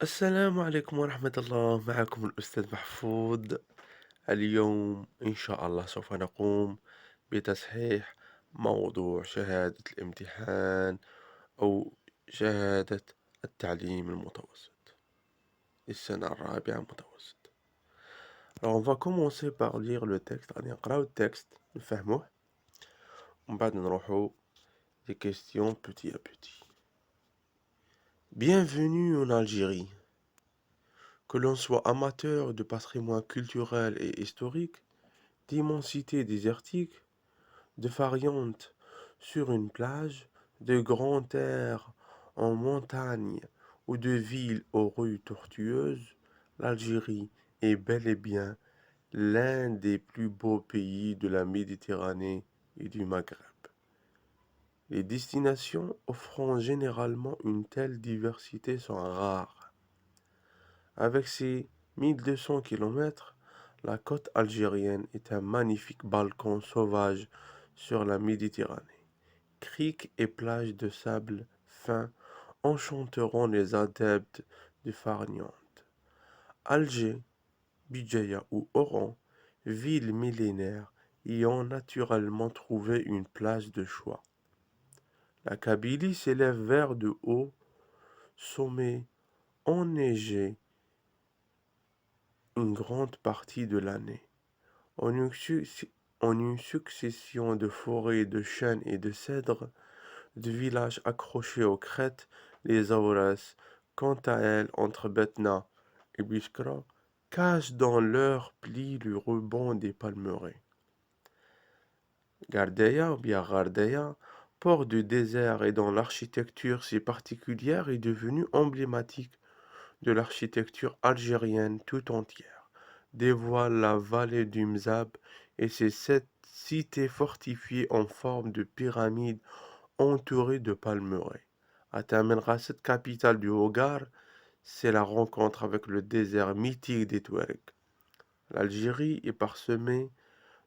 السلام عليكم ورحمة الله، معكم الأستاذ محفوظ. اليوم إن شاء الله سوف نقوم بتصحيح موضوع شهادة الامتحان أو شهادة التعليم المتوسط للسنة الرابعة متوسط. Alors on va commencer par lire le texte، غادي نقراو التكست نفهموه ومن بعد نروحو des questions petit à petit. Bienvenue en Algérie. Que l'on soit amateur de patrimoine culturel et historique, d'immensité désertique, de variantes sur une plage, de grands terres en montagne ou de villes aux rues tortueuses, l'Algérie est bel et bien l'un des plus beaux pays de la Méditerranée et du Maghreb. Les destinations offrant généralement une telle diversité sont rares. Avec ses 1200 kilomètres, la côte algérienne est un magnifique balcon sauvage sur la Méditerranée. Criques et plages de sable fin enchanteront les adeptes de farniente. Alger, Béjaïa ou Oran, villes millénaires, y ont naturellement trouvé une place de choix. La Kabylie s'élève vers de hauts sommets enneigés une grande partie de l'année. En une succession de forêts de chênes et de cèdres, de villages accrochés aux crêtes, les Aouras, quant à elles, entre Betna et Biskra, cachent dans leurs plis le ruban des palmeraies. Gardeya ou bien Gardeya, port du désert et dont l'architecture si particulière est devenue emblématique de l'architecture algérienne tout entière, dévoile la vallée du Mzab et ses 7 cités fortifiées en forme de pyramide entourées de palmeraies. À Tamen Rasset, capitale du Hogar, c'est la rencontre avec le désert mythique des Touaregs. L'Algérie est parsemée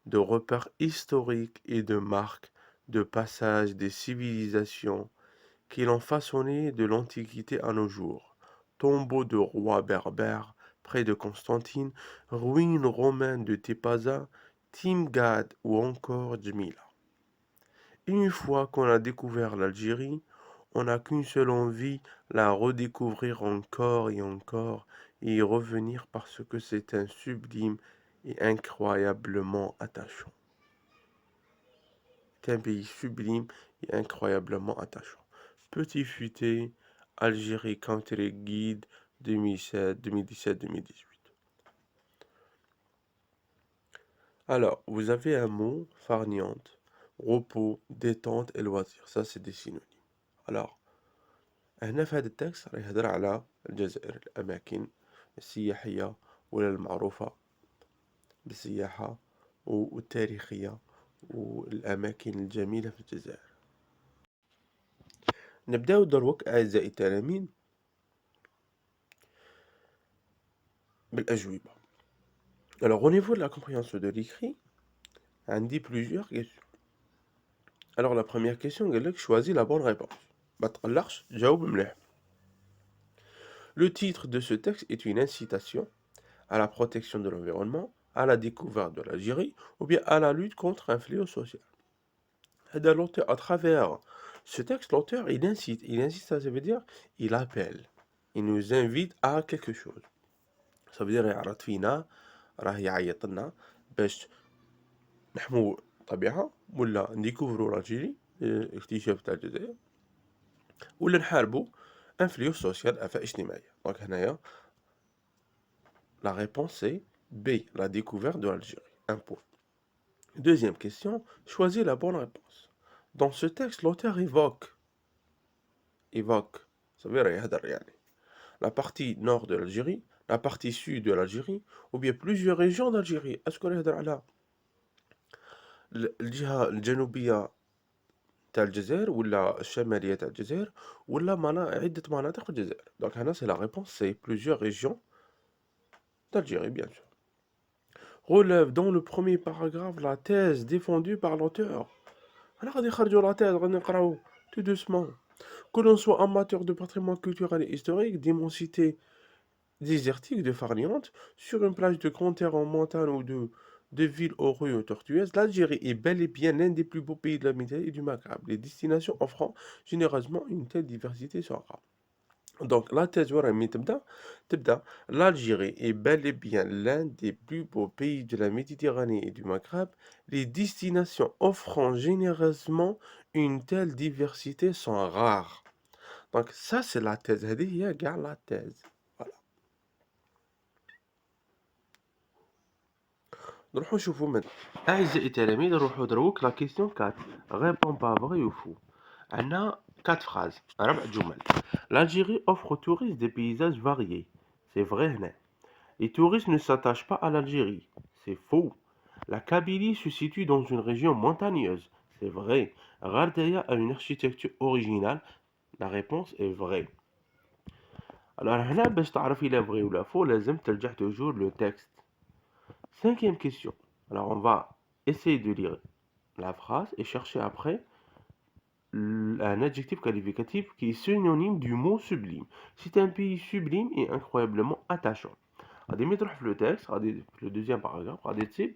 de repères historiques et de marques de passage des civilisations qui l'ont façonné de l'Antiquité à nos jours. Tombeaux de rois berbères près de Constantine, ruines romaines de Tepaza, Timgad ou encore Djmila. Et une fois qu'on a découvert l'Algérie, on n'a qu'une seule envie, la redécouvrir encore et encore, et y revenir parce que c'est un sublime et incroyablement attachant. C'est un pays sublime et incroyablement attachant. Petit futé, Algérie Country Guide 2007, 2017, 2018. Alors, vous avez un mot, farniente, repos, détente et loisir. Ça, c'est des synonymes. Alors, هنا في هذا التكست راه يهضر على الجزائر، الأماكن السياحية ولا المعروفة بالسياحة والتاريخية والأماكن الجميلة في الجزائر. نبداو دروك أعزائي التلاميذ بالأجوبة. Alors, au niveau de la compréhension de l'écrit, on dit plusieurs questions. Alors, la première question, قال لك choisis la bonne réponse. ما تقلقش، جاوب مليح. Le titre de ce texte est une incitation à la protection de l'environnement, à la découverte de l'Algérie ou bien à la lutte contre un fléau social. L'auteur, à travers ce texte, l'auteur, il incite. Il incite, ça veut dire, il appelle. Il nous invite à quelque chose. Ça veut dire, يعرض فينا، راه يعيط لنا باش نحمو الطبيعة ولا نديكوفرو لالجيري، اكتشاف تاع الجزائر، ولا نحاربو ان فليو سوسيال، آفة اجتماعية. دونك هنايا la réponse c'est B, la découverte de l'Algérie. Un point. Deuxième question, choisis la bonne réponse. Dans ce texte, l'auteur évoque, ça veut dire يهدر يعني، la partie nord de l'Algérie, la partie sud de l'Algérie, ou bien plusieurs régions d'Algérie. Est-ce qu'on يهدر على الجهة الجنوبية تاع الجزائر ولا الشمالية تاع الجزائر ولا عدة مناطق في الجزائر؟ دونك هنا سي لا ريبونس سي plusieurs régions d'Algérie bien sûr. Relève dans le premier paragraphe la thèse défendue par l'auteur. Alors غادي نخرجوا la thèse غادي نقراو tout doucement. Que l'on soit amateur de patrimoine culturel et historique, d'immensité désertique de farniente sur une plage de grande terre en montagne ou de villes aux rues tortueuses, l'Algérie est bel et bien l'un des plus beaux pays de la Méditerranée et du Maghreb. Les destinations offrant généreusement une telle diversité sont rares. Donc, la thèse ورا تبدأ l'Algérie est bel et bien l'un des plus beaux pays de la Méditerranée et du Maghreb. Les destinations offrant généreusement une telle diversité sont rares. Donc, ça, c'est la thèse. هذه هي كاع la thèse. Voilà. نروحو نشوفو من أعزائي التلاميذ نروحو دروك لا كيسيون 4 ريبون با فغي ou faux. عندنا 4 phrases 4 جمل. L'Algérie offre aux touristes des paysages variés. C'est vrai هنا. Les touristes ne s'attachent pas à l'Algérie. C'est faux. La Kabylie se situe dans une région montagneuse. C'est vrai. Gardaya a une architecture originale. La réponse est vraie. Alors هنا باش تعرف إلا vrai ou la faux لازم ترجع toujours le texte. Cinquième question. Alors on va essayer de lire la phrase et chercher après un adjectif qualificatif qui est synonyme du mot sublime. C'est un pays sublime et incroyablement attachant. غادي ملي تروح في le texte, غادي في le deuxième paragraphe, غادي تصيب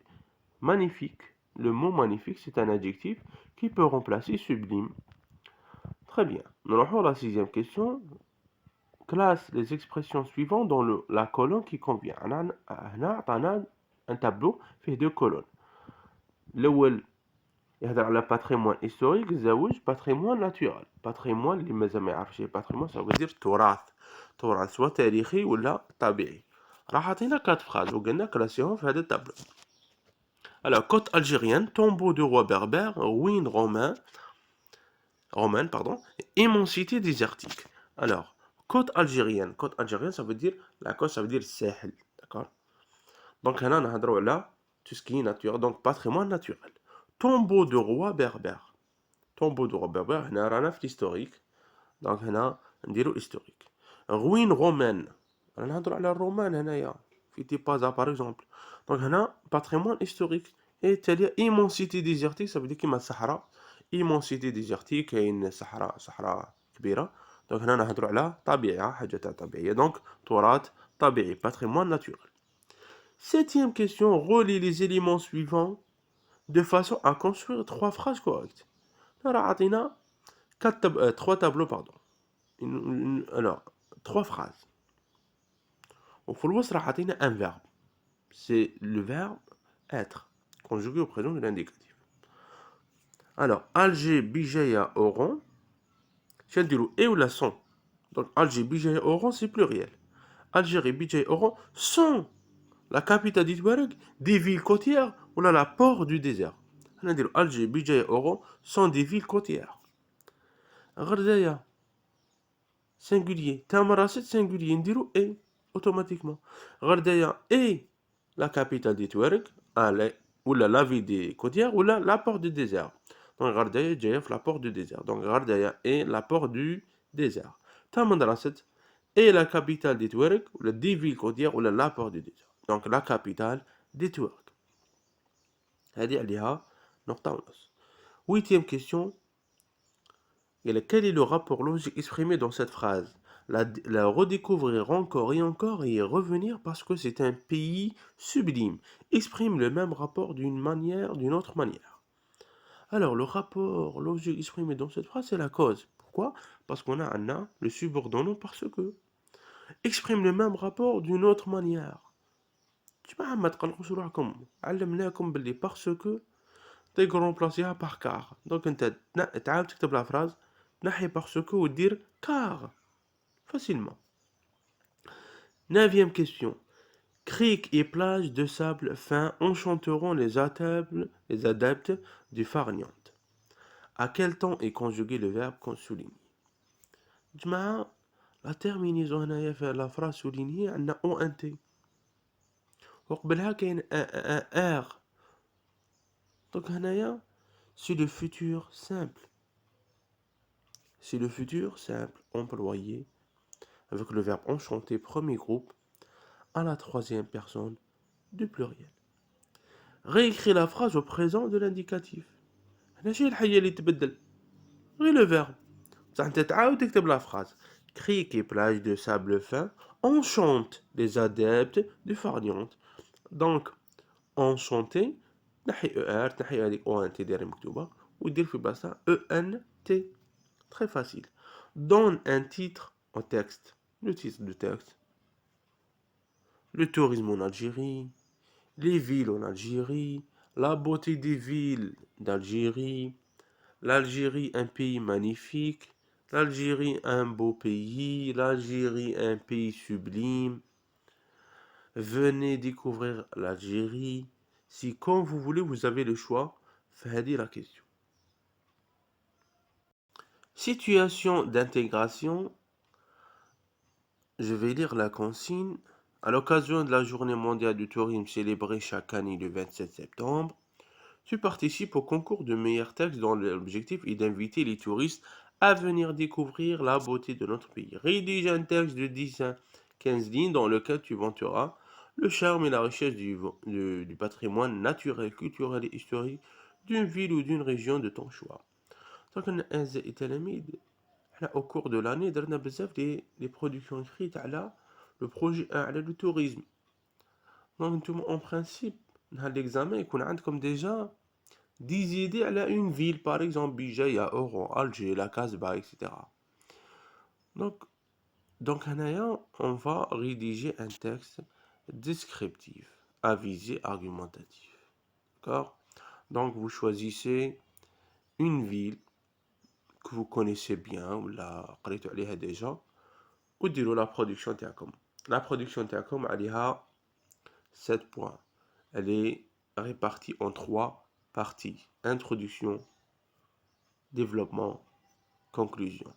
magnifique. Le mot magnifique, c'est un adjectif qui peut remplacer sublime. Très bien. Nous allons la sixième question. Classe les expressions suivantes dans la colonne qui convient. هنا un tableau fait deux colonnes. الأول يهضر على patrimoine historique, الزوج patrimoine naturel. patrimoine اللي مازال ما يعرفش patrimoine ça veut dire تراث سواء تاريخي ولا طبيعي. راح عطينا 4 phrases وقلنا كلاسيهم في هذا التابلو. Alors, côte algérienne, tombeau de roi berbère, ruine romaine, pardon, immensité désertique. Alors, côte algérienne, ça veut dire, la côte, ça veut dire Sahel, d'accord? Donc, on a là, tout ce qui est naturel, donc patrimoine naturel. Tombeau de roi berbère. Tombeau de roi berbère, on a un historique, donc on a un historique. Ruine romaine. On a la romaine, on a Fitipaza, par exemple. Donc, on a patrimoine historique. Et تالي immensité désertique, ça veut dire كيما الصحراء. immensité désertique كاين صحراء كبيرة. donc هنا نهضروا على طبيعة حاجة تاع طبيعية. donc تراث طبيعي patrimoine naturel. Septième question, relie les éléments suivants de façon à construire 3 phrases correctes. راه عطينا 3 tableaux pardon. alors 3 phrases. وفي الوسط راه عطينا un verbe. c'est le verbe être conjugué au présent de l'indicatif. Alors, Alger, Bijaya, Oran. Je vais dire et ou la sont. Donc, Alger, Bijaya, Oran, c'est pluriel. Algérie, Bijaya, Oran sont la capitale d'Itouareg des villes côtières ou la port du désert. On va dire Alger, Bijaya, Oran sont des villes côtières. Gardaya, singulier. Tamarasset, singulier. On et automatiquement. Gardaya est la capitale d'Itouareg ou la ville des côtières ou la port du désert. Donc, Gardaya est la porte du désert. Donc, Gardaya est la porte du désert. Tamandraset est la capitale des Touaregs, ou la ville côtière, ou la porte du désert. Donc, la capitale des Touaregs. هذه عليها نقطة ونص. Huitième question. Quel est le rapport logique exprimé dans cette phrase? La redécouvrir encore et encore et y revenir parce que c'est un pays sublime. Exprime le même rapport d'une autre manière. Alors, le rapport logique exprimé dans cette phrase, c'est la cause. Pourquoi? Parce qu'on a un le subordonnant parce que. Exprime le même rapport d'une autre manière. جماعة ما تقلقوش روحكم علمناكم باللي parce que تقدر remplacer par car. Donc انت تعاود تكتب la phrase تنحي parce que وتدير car facilement. 9e question. Criques et plages de sable fin enchanteront les adeptes du farniente. À quel temps est conjugué le verbe qu'on souligne? جماعة la terminaison هنايا في la phrase soulignée عندنا ONT وقبلها كاين un R. donc هنايا c'est le futur simple. C'est le futur simple employé avec le verbe enchanter premier groupe à la 3e personne du pluriel. Réécris la phrase au présent de l'indicatif. هنا شي الحاجة اللي تبدل غير le verbe. بصح انت تعاود تكتب la phrase. Criques et plages de sable fin enchante les adeptes de Fariante. Donc, enchanté, نحي ER تنحي هذيك ONT دايرة مكتوبة ودير في بلاصتها ENT. Très facile. Donne un titre au texte. Le titre du texte. Le tourisme en Algérie, les villes en Algérie, la beauté des villes d'Algérie, l'Algérie un pays magnifique, l'Algérie un beau pays, l'Algérie un pays sublime. Venez découvrir l'Algérie. Si quand vous voulez, vous avez le choix, faites la question. Situation d'intégration. Je vais lire la consigne. À l'occasion de la Journée mondiale du tourisme célébrée chaque année le 27 septembre, tu participes au concours de meilleurs textes dont l'objectif est d'inviter les touristes à venir découvrir la beauté de notre pays. Rédige un texte de 10 à 15 lignes dans lequel tu vanteras le charme et la richesse du patrimoine naturel, culturel et historique d'une ville ou d'une région de ton choix. Donc, au cours de l'année, درنا بزاف les productions écrites على le projet على le tourisme. Donc, en principe, dans l'examen, يكون عندكم déjà 10 idées à une ville, par exemple, Bijaya, Oran, Alger, la Casbah, etc. Donc, on va rédiger un texte descriptif, avisé, argumentatif. D'accord? Donc, vous choisissez une ville que vous connaissez bien, ou la قريتوا عليها déjà, وديروا la production تاعكم. La production تاعكم عليها 7 points. Elle est répartie en 3 parties. Introduction, développement, conclusion.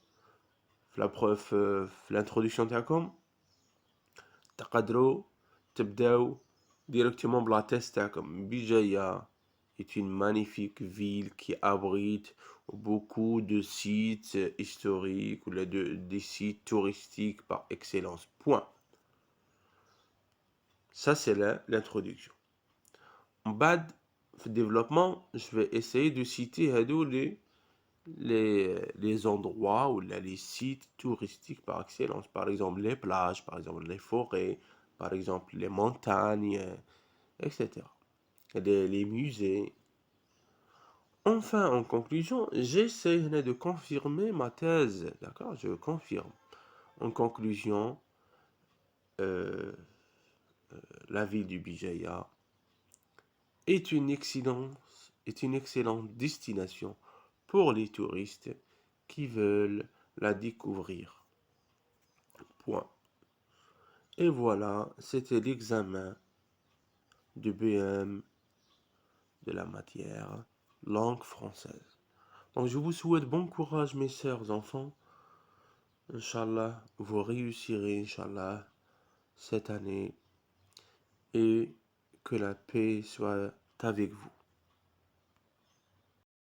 La preuve, l'introduction تاعكم تقدروا تبداو directement بلا test تاعكم. Bijaya est une magnifique ville qui abrite beaucoup de sites historiques ou des sites touristiques par excellence. Point. Ça, c'est l'introduction. En bas de développement, je vais essayer de citer les endroits ou les sites touristiques par excellence. Par exemple, les plages, par exemple, les forêts, par exemple, les montagnes, etc. Les musées. Enfin, en conclusion, j'essaie de confirmer ma thèse. D'accord? Je confirme. En conclusion, euh, la ville du Bijaya est une excellente destination pour les touristes qui veulent la découvrir. Point. Et voilà, c'était l'examen de BM de la matière langue française. Donc je vous souhaite bon courage mes chers enfants. Inch'Allah, vous réussirez, Inch'Allah, cette année et que la paix soit avec vous.